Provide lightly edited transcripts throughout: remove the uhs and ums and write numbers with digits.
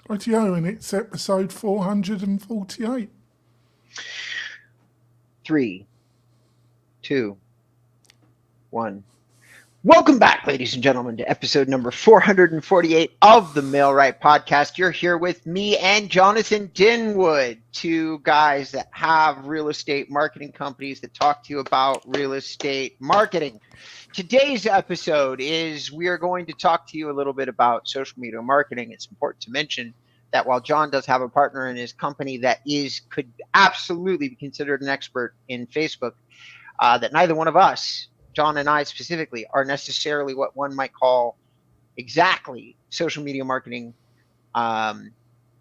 Rightio, and it's episode 448. 3, 2, 1. Welcome back, ladies and gentlemen, to episode number 448 of the Mailrite Podcast. You're here with me and Jonathan Dinwood, two guys that have real estate marketing companies that talk to you about real estate marketing. Today's episode is we are going to talk to you a little bit about social media marketing. It's important to mention that while John does have a partner in his company that could absolutely be considered an expert in Facebook, that neither one of us, John and I specifically, are necessarily what one might call exactly social media marketing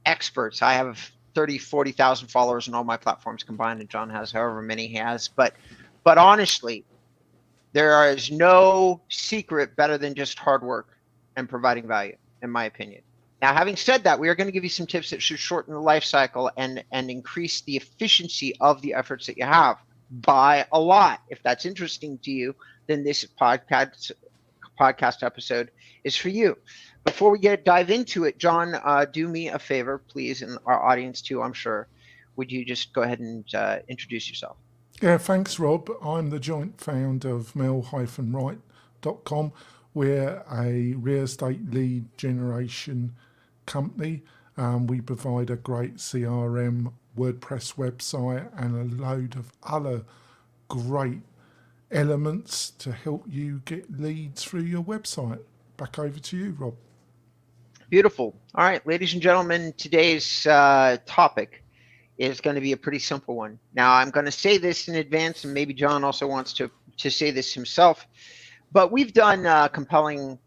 experts. I have 30, 40,000 followers on all my platforms combined, and John has however many he has. But honestly, there is no secret better than just hard work and providing value, in my opinion. Now, having said that, we are going to give you some tips that should shorten the life cycle and increase the efficiency of the efforts that you have by a lot. If that's interesting to you, then this podcast episode is for you. Before we dive into it, John, do me a favor, please, and our audience too, I'm sure. Would you just go ahead and introduce yourself? Yeah, thanks, Rob. I'm the joint founder of mail-right.com. We're a real estate lead generation company. We provide a great CRM, WordPress website, and a load of other great elements to help you get leads through your website. Back over to you, Rob. Beautiful. All right, ladies and gentlemen, today's topic is going to be a pretty simple one. Now, I'm going to say this in advance, and maybe John also wants to say this himself, but we've done compelling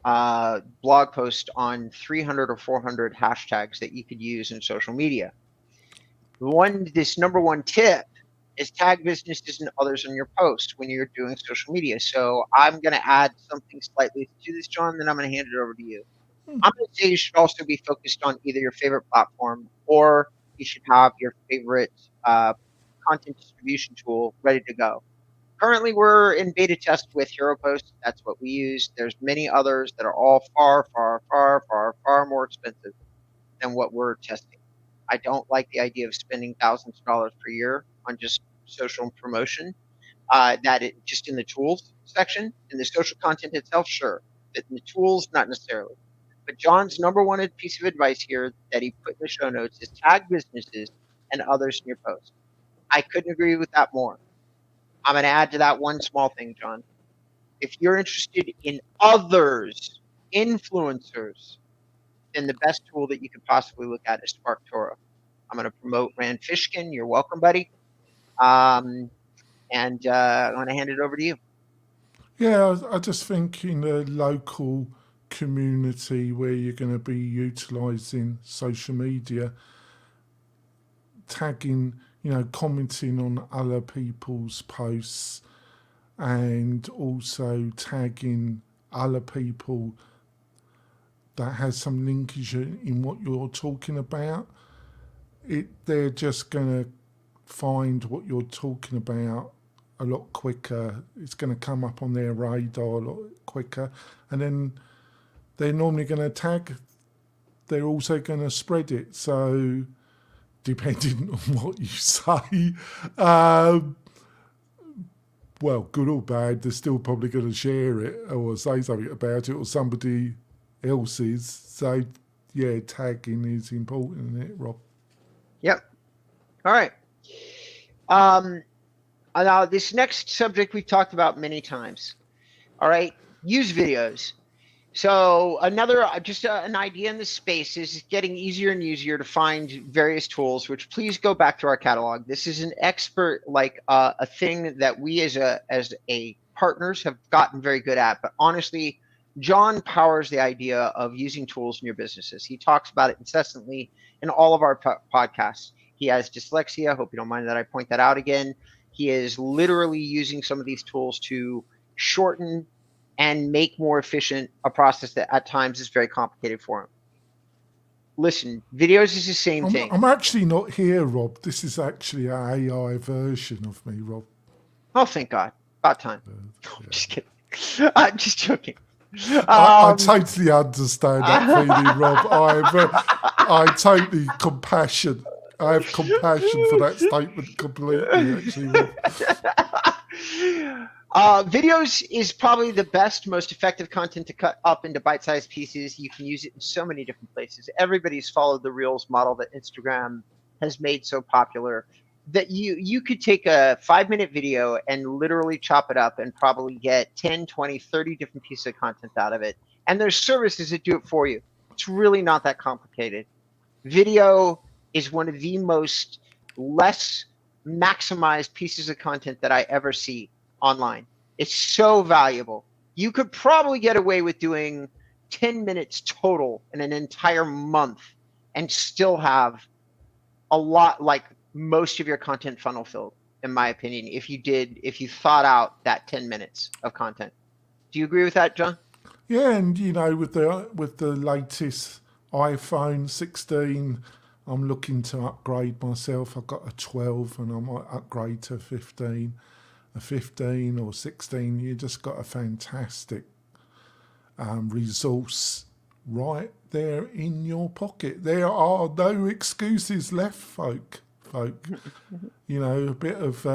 blog post on 300 or 400 hashtags that you could use in social media. This number one tip is tag businesses and others on your post when you're doing social media. So I'm going to add something slightly to this, John, then I'm going to hand it over to you. I'm going to say you should also be focused on either your favorite platform or you should have your favorite content distribution tool ready to go. Currently, we're in beta test with HeroPost. That's what we use. There's many others that are all far, far, far, far, far more expensive than what we're testing. I don't like the idea of spending thousands of dollars per year on just social promotion, just in the tools section. In the social content itself, sure. But in the tools, not necessarily. But John's number one piece of advice here that he put in the show notes is tag businesses and others in your post. I couldn't agree with that more. I'm going to add to that one small thing, John. If you're interested in others, influencers, then the best tool that you could possibly look at is SparkToro. I'm going to promote Rand Fishkin. You're welcome, buddy. And I'm going to hand it over to you. Yeah, I just think in a local community where you're going to be utilising social media, tagging, commenting on other people's posts and also tagging other people that has some linkage in what you're talking about. They're just going to find what you're talking about a lot quicker. It's going to come up on their radar a lot quicker. And then they're normally going to tag. They're also going to spread it. So depending on what you say, well, good or bad, they're still probably going to share it or say something about it or somebody else's. So, yeah, tagging is important, isn't it, Rob? Yep. All right. Now, this next subject we've talked about many times. All right. Use videos. So an idea in this space is getting easier and easier to find various tools, which please go back to our catalog. This is an expert, like a thing that we as a partners have gotten very good at. But honestly, John powers the idea of using tools in your businesses. He talks about it incessantly in all of our podcasts. He has dyslexia. I hope you don't mind that I point that out again. He is literally using some of these tools to shorten and make more efficient a process that at times is very complicated for him. Listen, videos is the same thing. I'm actually not here, Rob. This is actually an AI version of me, Rob. Oh, thank God. About time. Yeah. Just kidding. I'm just joking. I totally understand that feeling, Rob. I totally compassion. I have compassion for that statement completely, actually, Rob. Videos is probably the best, most effective content to cut up into bite-sized pieces. You can use it in so many different places. Everybody's followed the Reels model that Instagram has made so popular that you could take a 5-minute video and literally chop it up and probably get 10, 20, 30 different pieces of content out of it. And there's services that do it for you. It's really not that complicated. Video is one of the most less maximized pieces of content that I ever see online. It's so valuable. You could probably get away with doing 10 minutes total in an entire month and still have a lot, like most of your content funnel filled, in my opinion, if you thought out that 10 minutes of content. Do you agree with that, John? Yeah, and you know, with the latest iPhone 16, I'm looking to upgrade myself. I've got a 12 and I might upgrade to 15. A 15 or 16, you just got a fantastic resource right there in your pocket. There are no excuses left, folk. You know, a bit of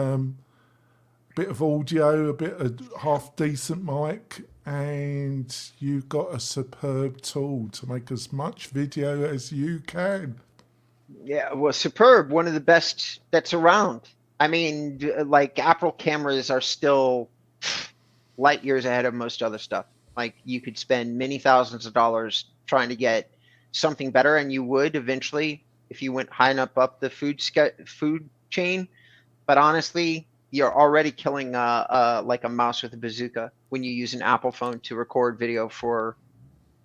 audio, a bit of half decent mic, and you've got a superb tool to make as much video as you can. Yeah, well, superb, one of the best that's around. I mean, like Apple cameras are still light years ahead of most other stuff. Like you could spend many thousands of dollars trying to get something better, and you would eventually if you went high enough up the food chain. But honestly, you're already killing like a mouse with a bazooka when you use an Apple phone to record video for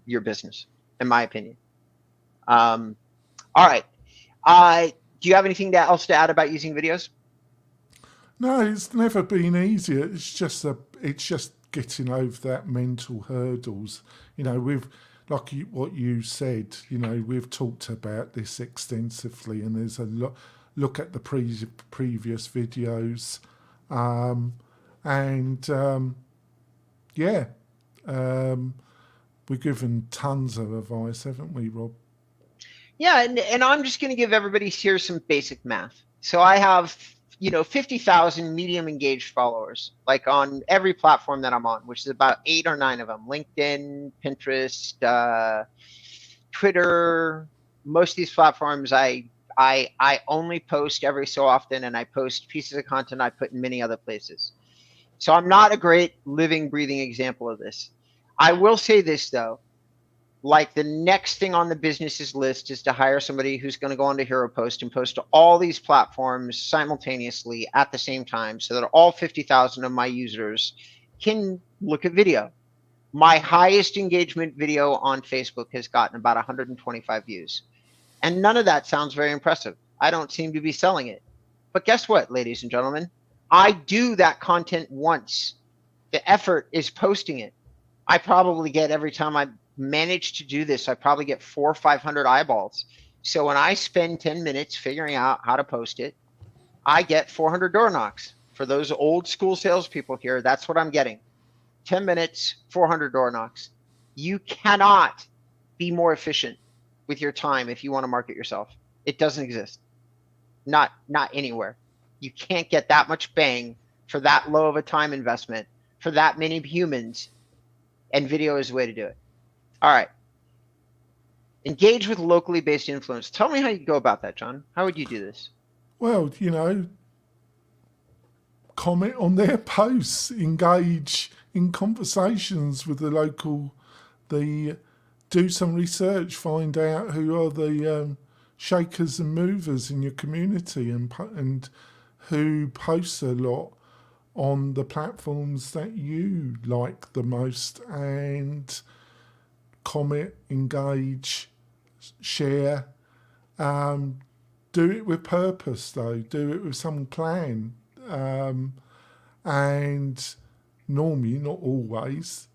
your business, in my opinion. All right. Do you have anything else to add about using videos? No, it's never been easier. It's just getting over that mental hurdles. You know, what you said. You know, we've talked about this extensively, and there's a look at the previous videos, we've given tons of advice, haven't we, Rob? Yeah, and I'm just going to give everybody here some basic math. So I have 50,000 medium engaged followers, like on every platform that I'm on, which is about 8 or 9 of them: LinkedIn, Pinterest, Twitter. Most of these platforms I only post every so often, and I post pieces of content I put in many other places. So I'm not a great living, breathing example of this. I will say this though, like the next thing on the business's list is to hire somebody who's going to go on to HeroPost and post to all these platforms simultaneously at the same time, so that all 50,000 of my users can look at video. My highest engagement video on Facebook has gotten about 125 views. And none of that sounds very impressive. I don't seem to be selling it. But guess what, ladies and gentlemen? I do that content once. The effort is posting it. I probably get, every time I manage to do this, I probably get 400 or 500 eyeballs. So when I spend 10 minutes figuring out how to post it, I get 400 door knocks. For those old school salespeople here, that's what I'm getting. 10 minutes, 400 door knocks. You cannot be more efficient with your time if you want to market yourself. It doesn't exist. Not anywhere. You can't get that much bang for that low of a time investment for that many humans, and video is the way to do it. All right. Engage with locally based influence. Tell me how you go about that, John. How would you do this? Well, comment on their posts, engage in conversations with the local, do some research, find out who are the shakers and movers in your community, and who posts a lot on the platforms that you like the most, and comment, engage, share. Do it with purpose, though. Do it with some plan. And normally, not always,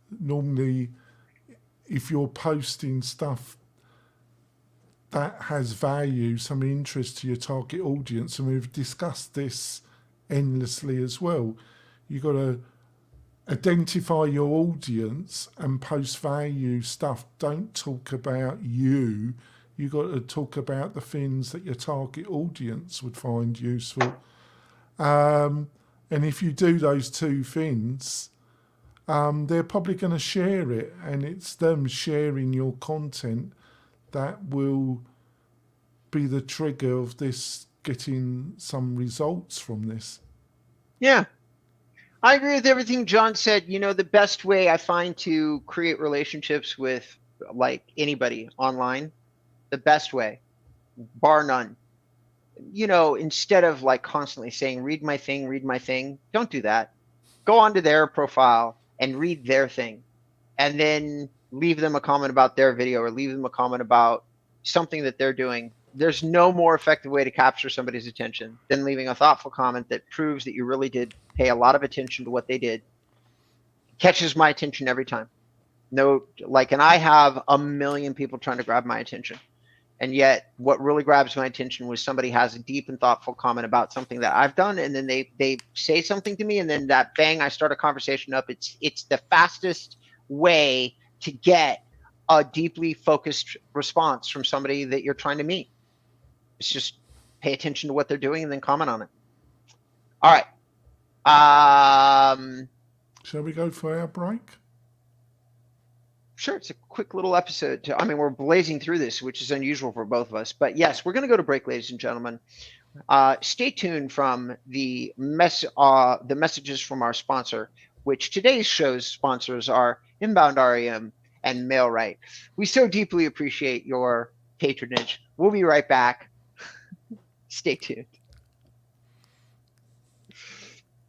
if you're posting stuff that has value, some interest to your target audience, and we've discussed this endlessly as well, you've got to identify your audience and post value stuff. Don't talk about you. You got to talk about the things that your target audience would find useful. And if you do those two things, they're probably going to share it, and it's them sharing your content that will be the trigger of this getting some results from this. Yeah. I agree with everything John said. You know, the best way I find to create relationships with like anybody online, the best way, bar none. You know, instead of like constantly saying, read my thing, don't do that. Go onto their profile and read their thing, and then leave them a comment about their video or leave them a comment about something that they're doing. There's no more effective way to capture somebody's attention than leaving a thoughtful comment that proves that you really did pay a lot of attention to what they did. Catches my attention every time. No, like, and I have a million people trying to grab my attention. And yet what really grabs my attention was somebody has a deep and thoughtful comment about something that I've done, and then they say something to me, and then that bang, I start a conversation up. It's the fastest way to get a deeply focused response from somebody that you're trying to meet. It's just pay attention to what they're doing and then comment on it. All right. Shall we go for our break? Sure, it's a quick little episode. I mean, we're blazing through this, which is unusual for both of us. But yes, we're going to go to break, ladies and gentlemen. Stay tuned from the messages from our sponsor, which today's show's sponsors are Inbound REM and MailRight. We so deeply appreciate your patronage. We'll be right back. Stay tuned.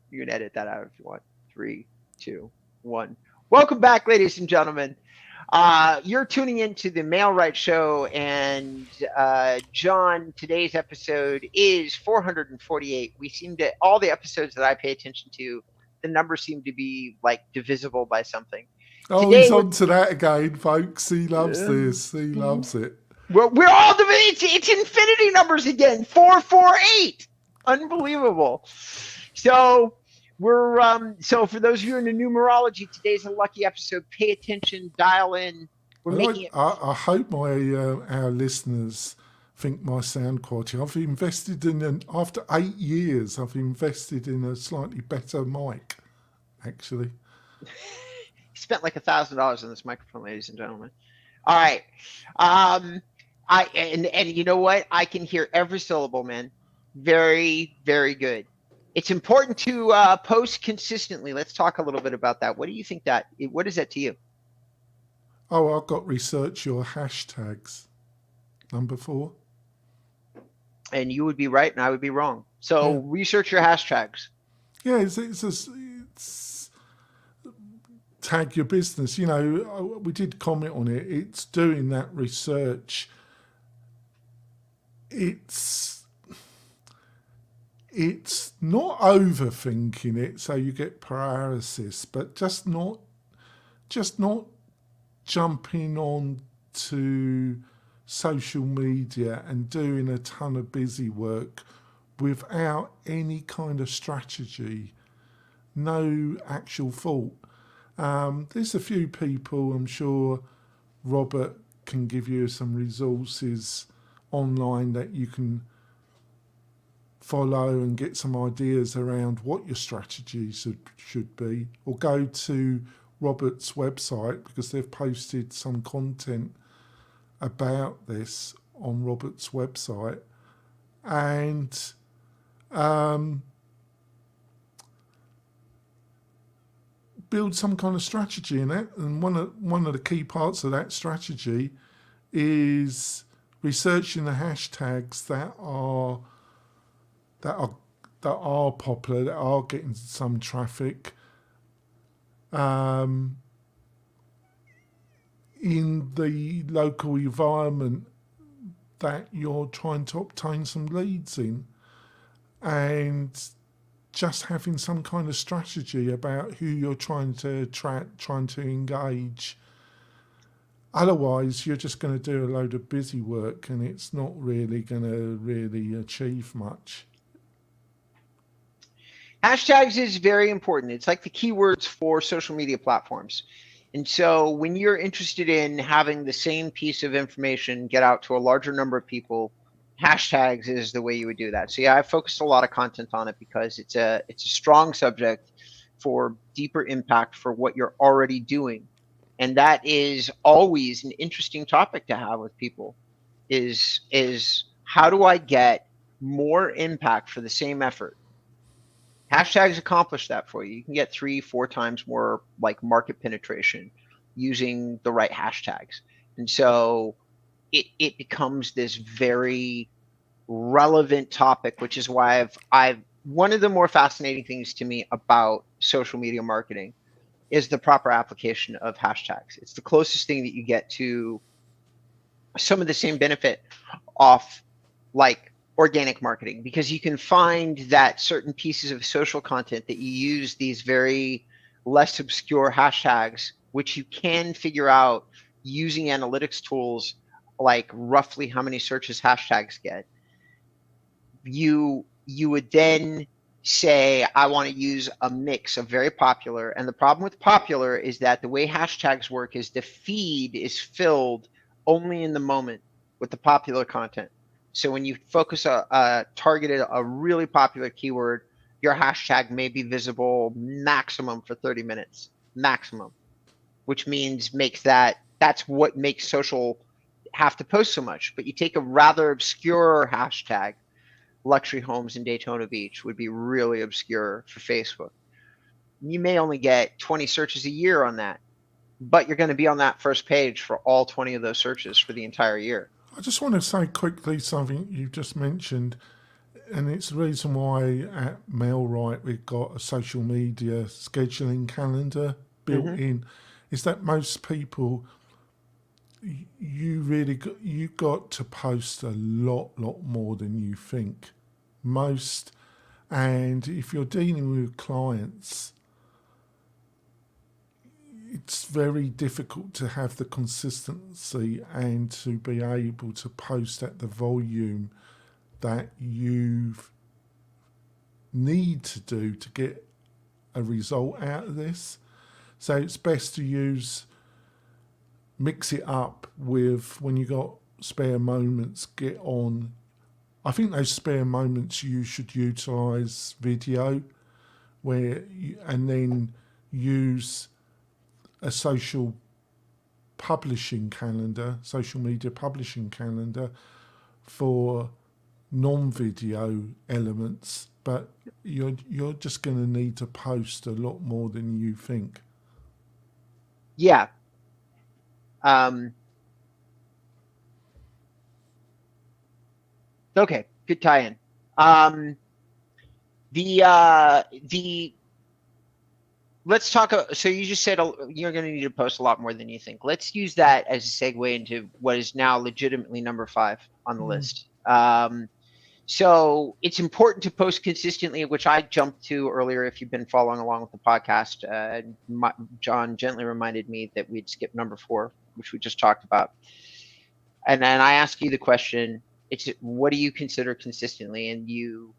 You can edit that out if you want. 3, 2, 1. Welcome back, ladies and gentlemen. You're tuning into the MailRight Show, and John, today's episode is 448. We seem to, all the episodes that I pay attention to, the numbers seem to be like divisible by something. Oh, today, he's on to that again, folks. He loves this. He loves it. We're all it's infinity numbers again. 448. Unbelievable. So we're so for those of you in the numerology, today's a lucky episode. Pay attention, dial in. I hope our listeners think my sound quality. I've invested in after 8 years. I've invested in a slightly better mic, actually. You spent like $1,000 on this microphone, ladies and gentlemen. All right. And you know what? I can hear every syllable, man. Very, very good. It's important to post consistently. Let's talk a little bit about that. What do you think what is that to you? Oh, I've got research your hashtags. Number 4. And you would be right and I would be wrong. So research your hashtags. Yeah, it's tag your business. You know, we did comment on it. It's doing that research. It's not overthinking it so you get paralysis, but just not jumping on to social media and doing a ton of busy work without any kind of strategy, no actual thought. There's a few people, I'm sure Robert can give you some resources online that you can follow and get some ideas around what your strategy should be, or go to Robert's website because they've posted some content about this on Robert's website, and build some kind of strategy in it. And one of the key parts of that strategy is researching the hashtags that are popular, that are getting some traffic, in the local environment that you're trying to obtain some leads in, and just having some kind of strategy about who you're trying to attract, trying to engage. Otherwise, you're just going to do a load of busy work and it's not really going to really achieve much. Hashtags is very important. It's like the keywords for social media platforms. And so when you're interested in having the same piece of information get out to a larger number of people, hashtags is the way you would do that. So yeah, I focused a lot of content on it because it's a strong subject for deeper impact for what you're already doing. And that is always an interesting topic to have with people is how do I get more impact for the same effort? Hashtags accomplish that for you. You can get 3-4 times more like market penetration using the right hashtags. And so it becomes this very relevant topic, which is why I've one of the more fascinating things to me about social media marketing is the proper application of hashtags. It's the closest thing that you get to some of the same benefit off like organic marketing, because you can find that certain pieces of social content that you use these very less obscure hashtags, which you can figure out using analytics tools like roughly how many searches hashtags get. You would then say, I want to use a mix of very popular. And the problem with popular is that the way hashtags work is the feed is filled only in the moment with the popular content. So when you focus targeted a really popular keyword, your hashtag may be visible maximum for 30 minutes, maximum, which means that's what makes social have to post so much. But you take a rather obscure hashtag, luxury homes in Daytona Beach would be really obscure for Facebook. You may only get 20 searches a year on that, but you're going to be on that first page for all 20 of those searches for the entire year. I just want to say quickly something you just mentioned, and it's the reason why at MailRight we've got a social media scheduling calendar built in, is that most people, you got to post a lot more than you think. And if you're dealing with clients, it's very difficult to have the consistency and to be able to post at the volume that you need to do to get a result out of this. So it's best to mix it up with, when you got spare moments, get on. I think those spare moments you should utilize video, and then use a social media publishing calendar for non-video elements, but you're just going to need to post a lot more than you think. Yeah. Okay, good tie-in. Let's talk. So you just said you're going to need to post a lot more than you think. Let's use that as a segue into what is now legitimately number 5 on the list. So it's important to post consistently, which I jumped to earlier. If you've been following along with the podcast, John gently reminded me that we'd skip number 4, which we just talked about. And then I ask you the question, what do you consider consistently? And you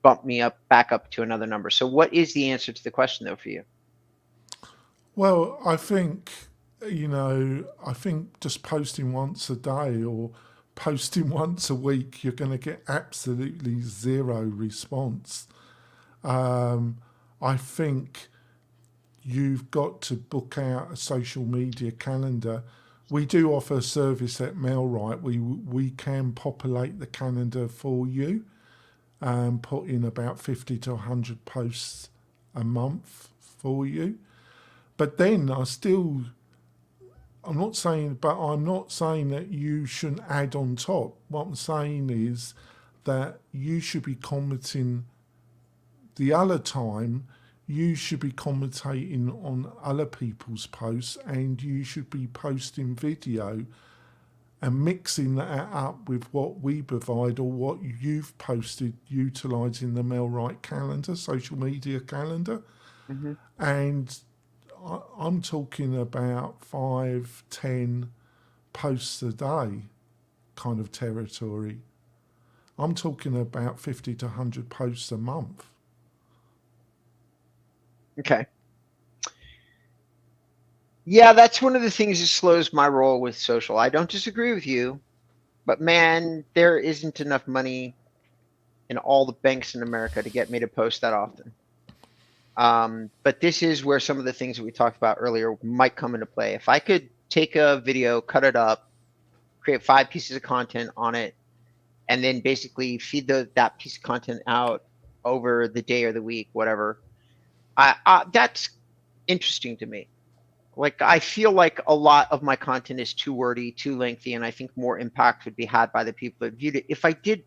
bump me back up to another number. So what is the answer to the question though for you? Well, I think just posting once a day or posting once a week, you're going to get absolutely zero response. I think you've got to book out a social media calendar. We do offer a service at MailRight. We can populate the calendar for you and put in about 50 to 100 posts a month for you. But then I'm not saying that you shouldn't add on top. What I'm saying is that you should be commenting the other time. You should be commentating on other people's posts, and you should be posting video and mixing that up with what we provide or what you've posted utilising the MailRight calendar, social media calendar. And I'm talking about 5-10 posts a day kind of territory. I'm talking about 50 to 100 posts a month. Okay. Yeah, that's one of the things that slows my roll with social. I don't disagree with you, but man, there isn't enough money in all the banks in America to get me to post that often. But this is where some of the things that we talked about earlier might come into play. If I could take a video, cut it up, create 5 pieces of content on it, and then basically feed that piece of content out over the day or the week, whatever, that's interesting to me. Like, I feel like a lot of my content is too wordy, too lengthy, and I think more impact would be had by the people that viewed it if I did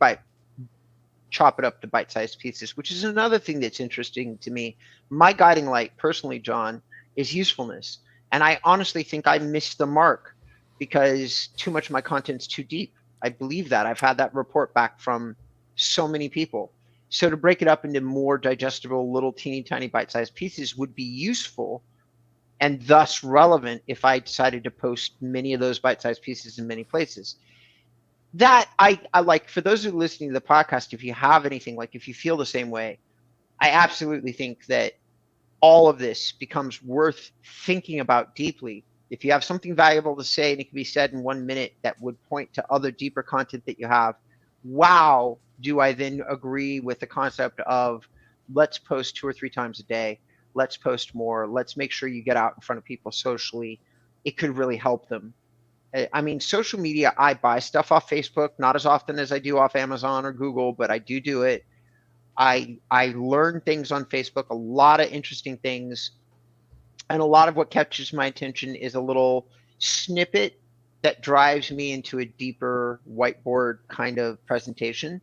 chop it up to bite-sized pieces, which is another thing that's interesting to me. My guiding light, personally, John, is usefulness. And I honestly think I missed the mark because too much of my content's too deep. I believe that. I've had that report back from so many people. So to break it up into more digestible, little teeny tiny bite-sized pieces would be useful and thus relevant if I decided to post many of those bite-sized pieces in many places. That I like. For those who are listening to the podcast, if you have anything, like if you feel the same way, I absolutely think that all of this becomes worth thinking about deeply. If you have something valuable to say and it can be said in 1 minute that would point to other deeper content that you have, wow, do I then agree with the concept of let's post 2 or 3 times a day, let's post more, let's make sure you get out in front of people socially. It could really help them. I mean, social media, I buy stuff off Facebook, not as often as I do off Amazon or Google, but I do it. I learn things on Facebook, a lot of interesting things. And a lot of what catches my attention is a little snippet that drives me into a deeper whiteboard kind of presentation.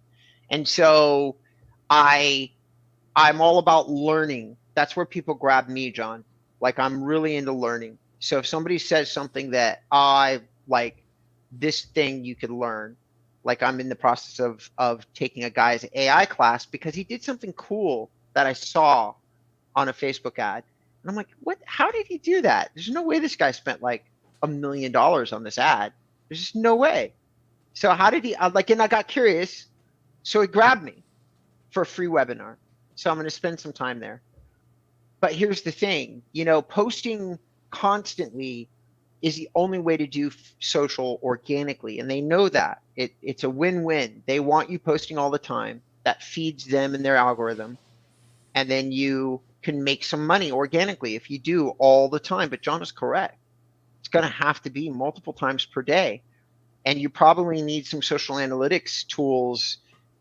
And so I I'm all about learning. That's where people grab me, John. Like, I'm really into learning. So if somebody says something that I like, this thing you could learn, like I'm in the process of taking a guy's AI class because he did something cool that I saw on a Facebook ad. And I'm like, what? How did he do that? There's no way this guy spent like $1 million on this ad. There's just no way. So how did he like, and I got curious. So he grabbed me for a free webinar. So I'm going to spend some time there. But here's the thing, posting constantly is the only way to do social organically. And they know that. It's a win-win. They want you posting all the time. That feeds them and their algorithm. And then you can make some money organically if you do all the time. But John is correct. It's going to have to be multiple times per day. And you probably need some social analytics tools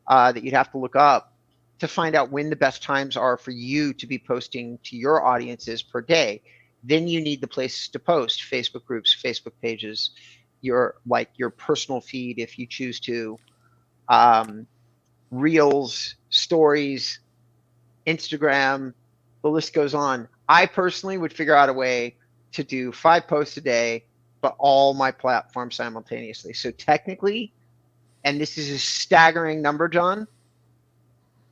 that you'd have to look up to find out when the best times are for you to be posting to your audiences per day. Then you need the places to post: Facebook groups, Facebook pages, your personal feed if you choose to, reels, stories, Instagram, the list goes on. I personally would figure out a way to do 5 posts a day, but all my platforms simultaneously. So technically, and this is a staggering number, John,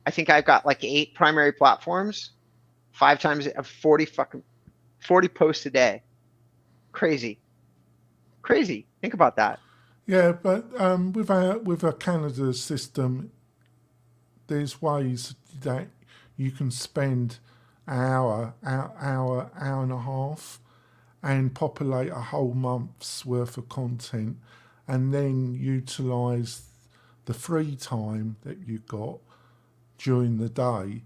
I think I've got like 8 primary platforms, 5 times 40 posts a day. Crazy. Think about that. Yeah, but with our Canada system, there's ways that you can spend an hour and a half, and populate a whole month's worth of content, and then utilize the free time that you've got during the day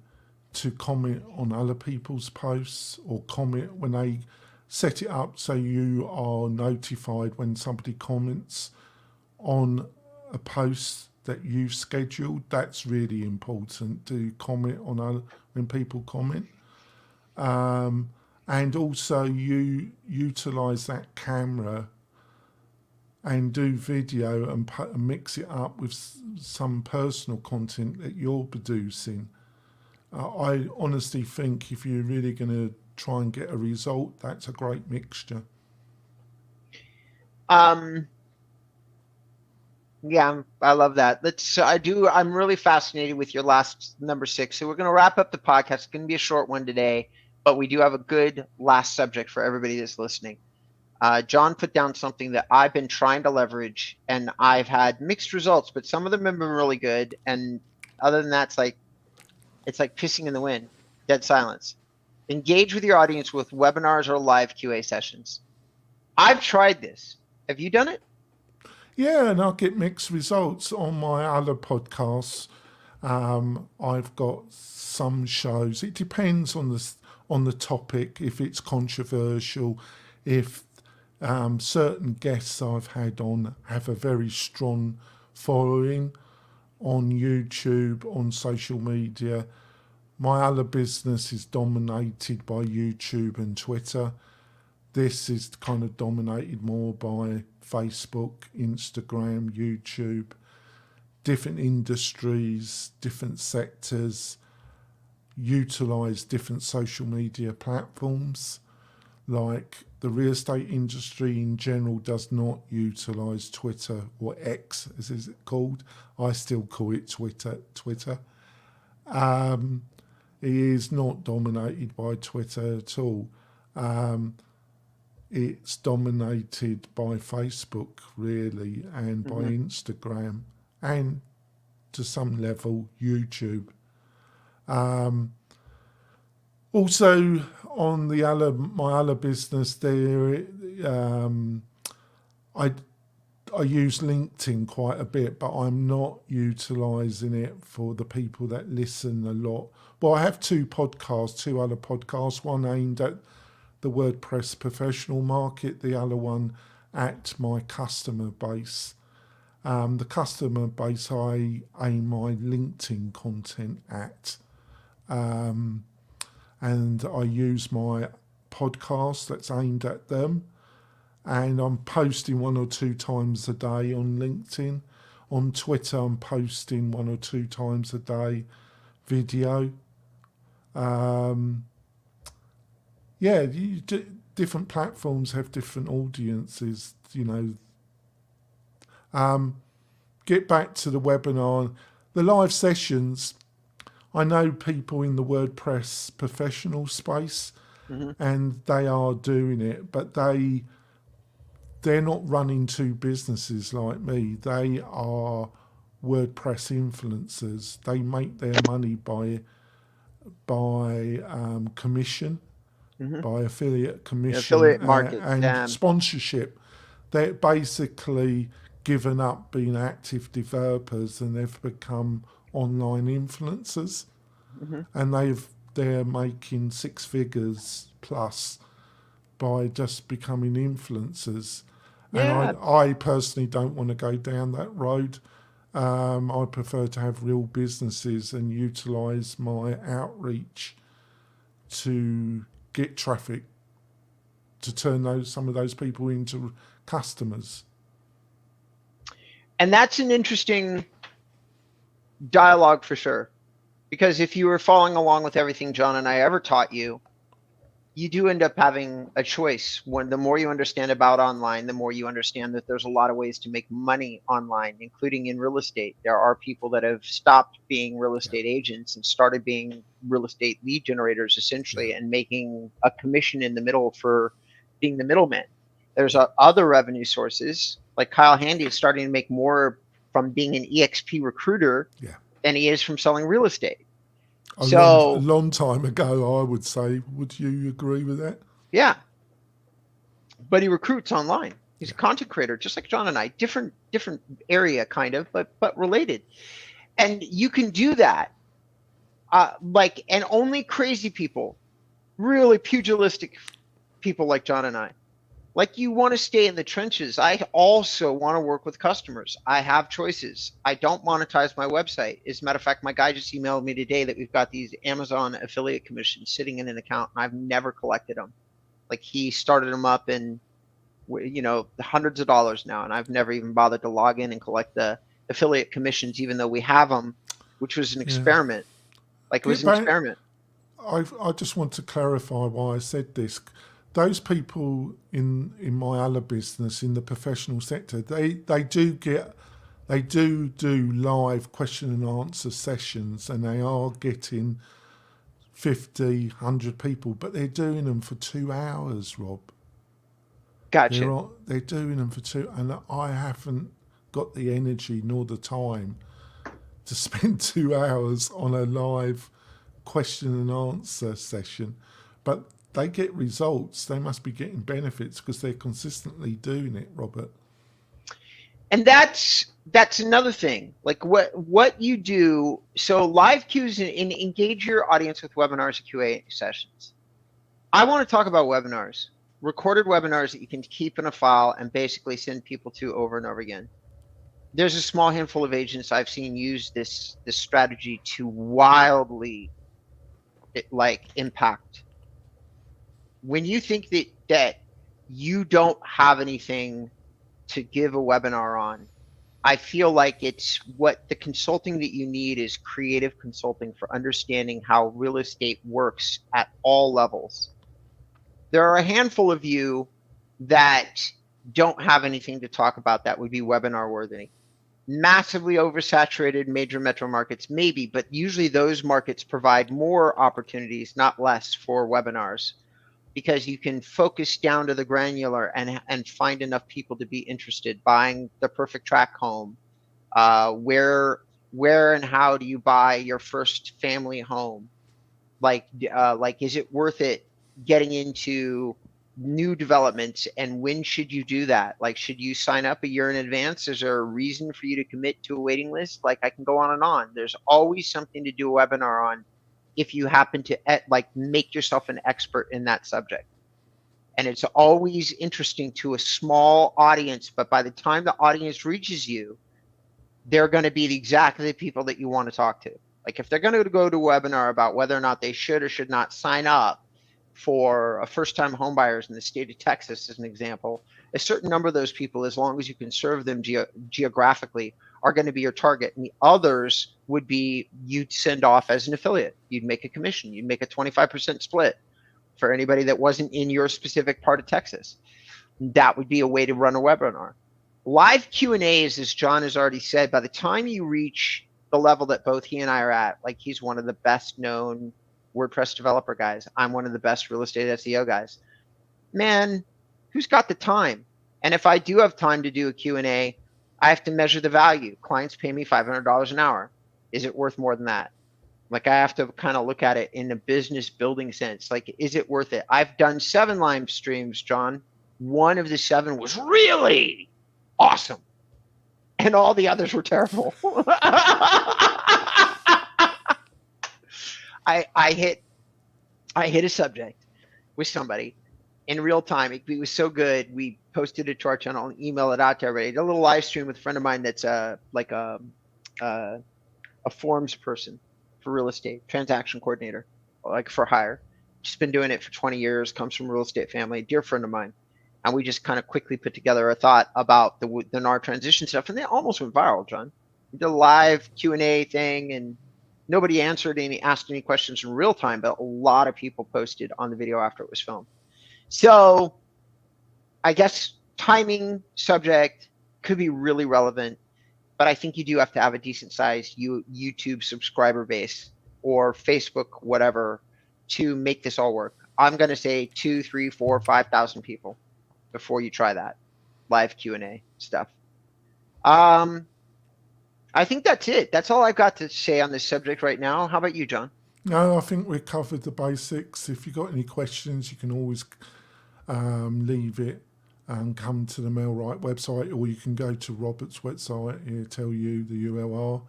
to comment on other people's posts, or comment when they set it up so you are notified when somebody comments on a post that you've scheduled. That's really important, to comment on other, when people comment. And also you utilize that camera and do video and mix it up with some personal content that you're producing. I honestly think if you're really going to try and get a result, that's a great mixture. Yeah, I love that. I'm really fascinated with your last number 6. So we're going to wrap up the podcast. It's going to be a short one today, but we do have a good last subject for everybody that's listening. John put down something that I've been trying to leverage, and I've had mixed results, but some of them have been really good. And other than that, it's like pissing in the wind, dead silence. Engage with your audience with webinars or live QA sessions. I've tried this. Have you done it? Yeah, and I get mixed results on my other podcasts. I've got some shows. It depends on the topic. If it's controversial, if certain guests I've had on have a very strong following on YouTube, on social media. My other business is dominated by YouTube and Twitter. This is kind of dominated more by Facebook, Instagram, YouTube, different industries, different sectors, utilize different social media platforms. Like the real estate industry in general does not utilize Twitter, or X as is it called. I still call it Twitter. It is not dominated by Twitter at all. It's dominated by Facebook, really, and by Instagram, and to some level, YouTube. Also, on my other business, there, I use LinkedIn quite a bit, but I'm not utilising it for the people that listen a lot. Well, I have two other podcasts, one aimed at the WordPress professional market, the other one at my customer base. The customer base I aim my LinkedIn content at. And I use my podcast that's aimed at them. And I'm posting 1 or 2 times a day on LinkedIn. On Twitter, I'm posting 1 or 2 times a day video. Different platforms have different audiences, Get back to the webinar. The live sessions, I know people in the WordPress professional space, and they are doing it, but they're not running 2 businesses like me. They are WordPress influencers. They make their money by commission, by affiliate commission, affiliate market, and sponsorship. They're basically given up being active developers and they've become online influencers, and they're making 6 figures plus by just becoming influencers. Yeah. And I personally don't want to go down that road. I prefer to have real businesses and utilise my outreach to get traffic, to turn some of those people into customers. And that's an interesting dialogue for sure. Because if you were following along with everything John and I ever taught you, you do end up having a choice. When the more you understand about online, the more you understand that there's a lot of ways to make money online, including in real estate. There are people that have stopped being real estate agents and started being real estate lead generators, essentially, and making a commission in the middle for being the middleman. There's other revenue sources, like Kyle Handy is starting to make more from being an EXP recruiter than he is from selling real estate. A long time ago, I would say. Would you agree with that? Yeah. But he recruits online. He's a content creator, just like John and I. Different area, kind of, but related. And you can do that. And only crazy people, really pugilistic people like John and I. Like, you want to stay in the trenches. I also want to work with customers. I have choices. I don't monetize my website. As a matter of fact, my guy just emailed me today that we've got these Amazon affiliate commissions sitting in an account, and I've never collected them. Like, he started them up in, hundreds of dollars now, and I've never even bothered to log in and collect the affiliate commissions, even though we have them, which was an experiment. Like, it was an experiment. I just want to clarify why I said this. Those people in my other business, in the professional sector, they do live question and answer sessions, and they are getting 50, 100 people, but they're doing them for 2 hours, Rob. Gotcha. They're doing them for 2, and I haven't got the energy nor the time to spend 2 hours on a live question and answer session. but they get results. They must be getting benefits because they're consistently doing it, Robert. And that's another thing. Like what you do. So live Qs and engage your audience with webinars and QA sessions. I want to talk about webinars, recorded webinars that you can keep in a file and basically send people to over and over again. There's a small handful of agents I've seen use this strategy to wildly impact. When you think that you don't have anything to give a webinar on, I feel like it's what the consulting that you need is creative consulting for understanding how real estate works at all levels. There are a handful of you that don't have anything to talk about that would be webinar worthy. Massively oversaturated major metro markets, maybe, but usually those markets provide more opportunities, not less, for webinars, because you can focus down to the granular and find enough people to be interested. Buying the perfect track home, where and how do you buy your first family home? Like is it worth it getting into new developments, and when should you do that? Like, should you sign up a year in advance? Is there a reason for you to commit to a waiting list? Like, I can go on and on. There's always something to do a webinar on if you happen to make yourself an expert in that subject. And it's always interesting to a small audience, but by the time the audience reaches you, they're going to be exactly the people that you want to talk to. Like, if they're going to go to a webinar about whether or not they should or should not sign up for a first-time homebuyers in the state of Texas, as an example, a certain number of those people, as long as you can serve them geographically, are going to be your target. And the others would be you'd send off as an affiliate. You'd make a commission. You'd make a 25% split for anybody that wasn't in your specific part of Texas. That would be a way to run a webinar. Live Q&As, as John has already said, by the time you reach the level that both he and I are at, like, he's one of the best known WordPress developer guys, I'm one of the best real estate SEO guys. Man, who's got the time? And if I do have time to do a Q&A, I have to measure the value. Clients pay me $500 an hour. Is it worth more than that? Like, I have to kind of look at it in a business building sense. Like, is it worth it? I've done 7 live streams, John. One of the 7 was really awesome, and all the others were terrible. I hit a subject with somebody in real time. It was so good. We posted it to our channel and emailed it out to everybody. Did a little live stream with a friend of mine that's like a forms person for real estate, transaction coordinator, like for hire. Just been doing it for 20 years, comes from a real estate family, dear friend of mine. And we just kind of quickly put together a thought about the NAR transition stuff, and they almost went viral, John. We did a live Q&A thing, and nobody asked any questions in real time, but a lot of people posted on the video after it was filmed. So I guess timing, subject could be really relevant, but I think you do have to have a decent sized YouTube subscriber base or Facebook, whatever, to make this all work. I'm going to say 2, 3, 4, 5,000 people before you try that live Q&A stuff. I think that's it. That's all I've got to say on this subject right now. How about you, John? No, I think we've covered the basics. If you've got any questions, you can always leave it and come to the MailRight website, or you can go to Robert's website, he'll tell you the URL,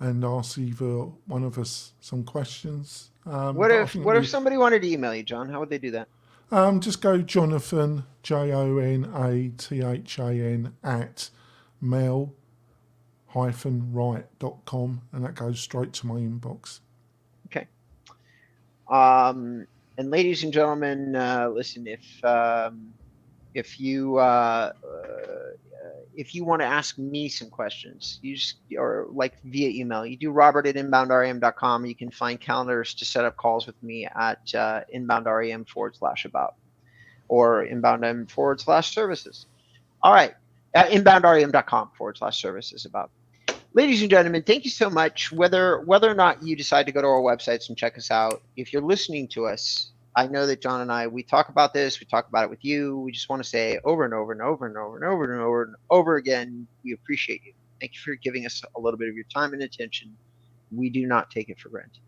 and ask either one of us some questions. What if somebody wanted to email you, John? How would they do that? Just go Jonathan, JONATHAN at mail-right.com, and that goes straight to my inbox. Okay. And ladies and gentlemen, listen, if you want to ask me some questions, or like via email, you do robert@inboundrem.com. You can find calendars to set up calls with me at inboundrem/about or inboundrem/services. All right, inboundrem.com/services about. Ladies and gentlemen, thank you so much. Whether or not you decide to go to our websites and check us out, if you're listening to us, I know that John and I, we talk about this, we talk about it with you. We just want to say over and over and over and over and over and over and over again, we appreciate you. Thank you for giving us a little bit of your time and attention. We do not take it for granted.